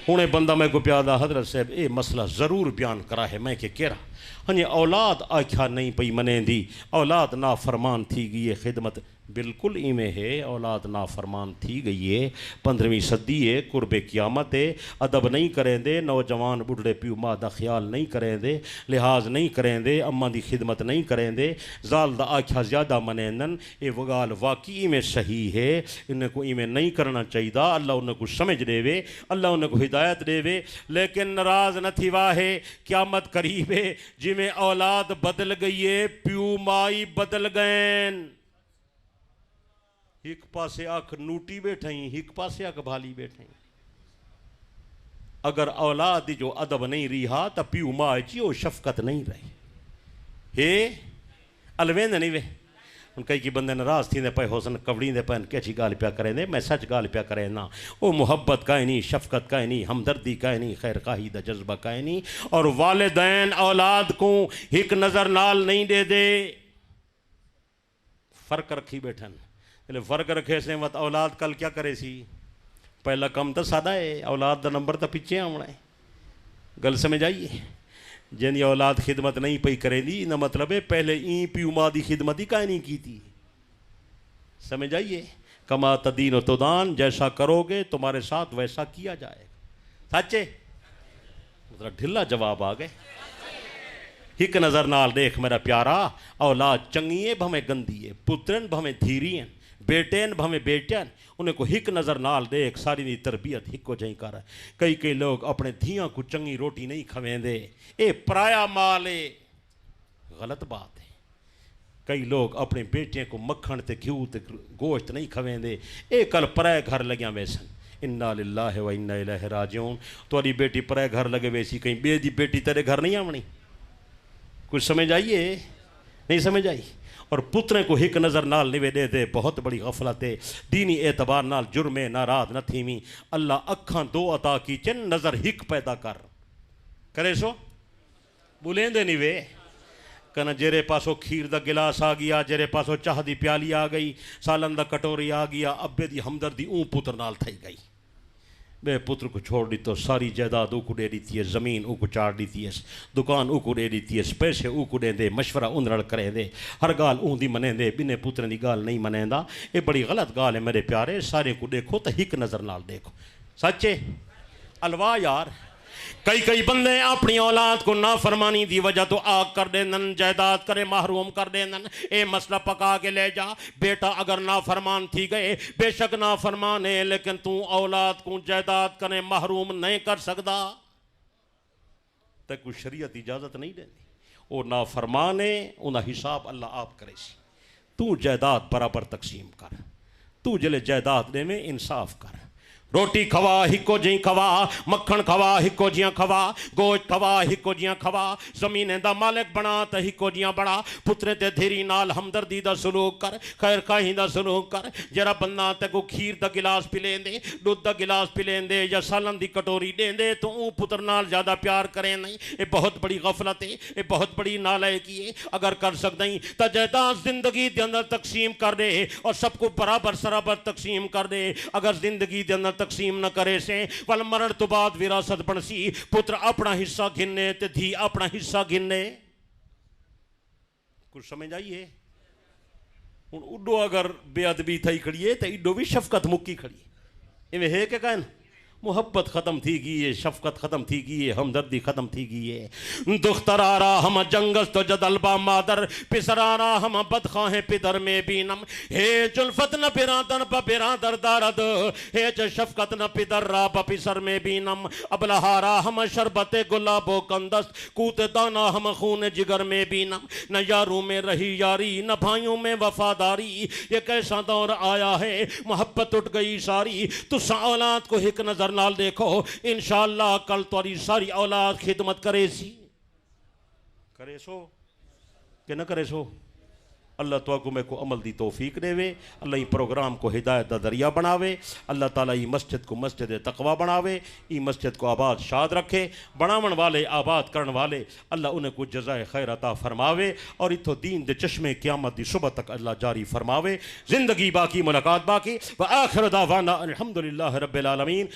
हूँ बंदा मैं को प्यादा हजरत साहब ये मसला ज़रूर बयान करा है मैं कि केरा हाँ औलाद आख्या नहीं पई मनेंदी औलाद ना फरमान थी गई है खिदमत बिल्कुल इवें है औलाद ना फरमान थी गई है 15वीं सदी है कुर्बे क़यामत है अदब नहीं करेंदे नौजवान बुढ़े प्यू माँ का ख्याल नहीं करेंदे लिहाज नहीं करेंदे अम्मा की खिदमत नहीं करेंदे जाल दा आख्या ज़्यादा मनेंदन ये वगाल वाकई में सही है इन्हें को इवें नहीं करना चाहिए अल्लाह उन्हें को समझ देवे अल्लाह उन्हें को हिदायत देवे लेकिन नाराज न थी वाहे क़यामत करीब है जिमें औलाद बदल गई है प्यू माई बदल गए एक पासे अख नूटी बैठे एक पासे अख भाली बैठे अगर औलाद जो अदब नहीं रहा तो प्यू माँ ची वो शफकत नहीं रही हे अलवेंद नहीं वे उन कई बंदे नाराज थी पे होसन कवड़ी दे पैन कैसी गाल प्या करें दे मैं सच गाल प्या करें ना वो मुहब्बत का नहीं शफकत का नहीं हमदर्दी का नहीं खैर खाही दा जज्बा का नहीं और वालिदैन औलाद को एक नज़र नाल नहीं दे दे फ़र्क रखी बैठन फ़र्क रखे से मत औलाद कल क्या करे सी पहला कम तो सादा है औलाद का नंबर तो पिछे आना है गल समझ आइए जिन औलाद खिदमत नहीं पई करेंदी ना मतलब है पहले ई प्यू माँ की खिदमत ही का नहीं की थी समझ आइए कमा तदीन तुदान जैसा करोगे तुम्हारे साथ वैसा किया जाएगा सच्चे मतलब ढिला जवाब आ गए एक नज़र नाल देख मेरा प्यारा औलाद चंगी है भवें गंदी है पुत्रन भवें धीरी हैं बेटेन भवें बेटियन उन्हें को हिक नज़र नाल देख सारी दी तरबियत हिको जही कर कई कई लोग अपने धियाँ को चंगी रोटी नहीं खवेंदे ये पराया माल है गलत बात है कई लोग अपने बेटियों को मक्खन ते घ्यू ते गोश्त नहीं खवेंदे ये कल पराए घर लग्या वैसन इन्ना लिल्लाहि व इन्ना इलैहि राजिऊन तुहाडी बेटी पराए घर लगे वैसी कहीं बे दी बेटी तेरे घर नहीं आवनी कुछ समझ आइए नहीं समझ आई और पुत्र को हिक नज़र नाल निवे दे दे बहुत बड़ी गफलत है दीनी एतबार नाल जुर्मे नाराज न थीवी अल्लाह अखा दो अता की चिन नज़र हिक पैदा कर करे सो बुलेंदे नहीं वे कन जेरे पासों खीर दा गिलास आ गया जेरे पासों चाह दी प्याली आ गई सालन दा कटोरी आ गया अब्बे दी हमदर्दी ऊँ पुत्र नाल थई गई बे पुत्र को छोड़ दी तो सारी जायदाद ऊको दे दी है ज़मीन ऊको चाड़ दी है दुकान ऊको दे दी है पैसे ऊको देंदे मशवरा उंदड़ करें दे हर गाल ऊँदी मनेंदे बिने पुत्र की गाल नहीं मनेंदा ये बड़ी गलत गाल है मेरे प्यारे सारे को देखो तो हिक नज़र नाल देखो सच्चे अलवा यार कई कई बंदे अपनी औलाद को ना फरमानी दी वजह तो आग कर देन जायदाद करे महरूम कर देन ए मसला पका के ले जा बेटा अगर ना फरमान थी गए बेशक ना फरमान है लेकिन तू औलाद को जायदाद करे महरूम नहीं कर सकता तो कोई शरीयत इजाजत नहीं देती वो ना फरमान है उनका हिसाब अल्लाह आप करे तू जायदाद बराबर तकसीम कर तू जले जायदाद दे में इंसाफ कर रोटी खवा हिको जी खवा मक्खन खवा हिको जियां खवा गोश्त खवा हिको जियां खवा जमीने दा मालिक बना तो हिको जियां बड़ा पुत्रे ते धीरी नाल हमदर्दी दा सलूक कर खैर खाही दा सलूक कर जरा बंदा ते को खीर दा गिलास पिलेंदे दूध दा गिलास पिलेंदे या सालन दी कटोरी देंदे तो ऊ पुत्र नाल ज़्यादा प्यार करें नहीं ये बहुत बड़ी गफलत है ये बहुत बड़ी नालायकी है अगर कर सकते ही तो जायदाद जिंदगी के अंदर तकसीम कर दे और सबको बराबर सराबर तकसीम कर दे अगर जिंदगी के अंदर तकसीम न करे से वल मरण तो बाद विरासत बनसी पुत्र अपना हिस्सा गिनने ते धी अपना हिस्सा गिनने कुछ समझ आइए हूँ उडो अगर बेअदबी थी खड़ी है तो इडो भी शफकत मुक्की खड़ी इवें है क्या कहन मुहब्बत ख़त्म थी गई है शफकत ख़त्म थी गई है हमदर्दी ख़त्म थी गई है दुख्तरारा हम जंगस तो जदलबा मादर पिसरारा हम बदखाहे पिदर में बीनम हे जुल्फत न बिरादर ब बिरादर दारद हे च शफकत न पिदर रा ब पिसर में बीनम अबलहारा हम शरबत गुलाबो कंदस कूत दाना हम खून जिगर में बीनम न यारों में रही यारी न भाइयों में वफादारी ये कैसा दौर आया है मोहब्बत उठ गई सारी तुसा औलाद को हिक नजर नाल देखो इंशाअल्लाह कल तुम्हारी सारी औलाद खिदमत करे सो कि न करे सो अल्लाह तो मैं को अमल दी तौफीक देवे अल्लाह ई प्रोग्राम को हिदायत का दरिया बनावे अल्लाह ताला ई मस्जिद को मस्जिद तकवा बनावे ई मस्जिद को आबाद शाद रखे बनावन वाले आबाद करने वाले अल्लाह उन्हें को जज़ाए खैर अता फरमावे और इथों दीन दे चश्मे क़यामत दी सुबह तक अल्लाह जारी फरमावे जिंदगी बाकी मुलाकात बाकी व आखिर दावाना अल्हम्दुलिल्लाहि रब्बिल आलमीन।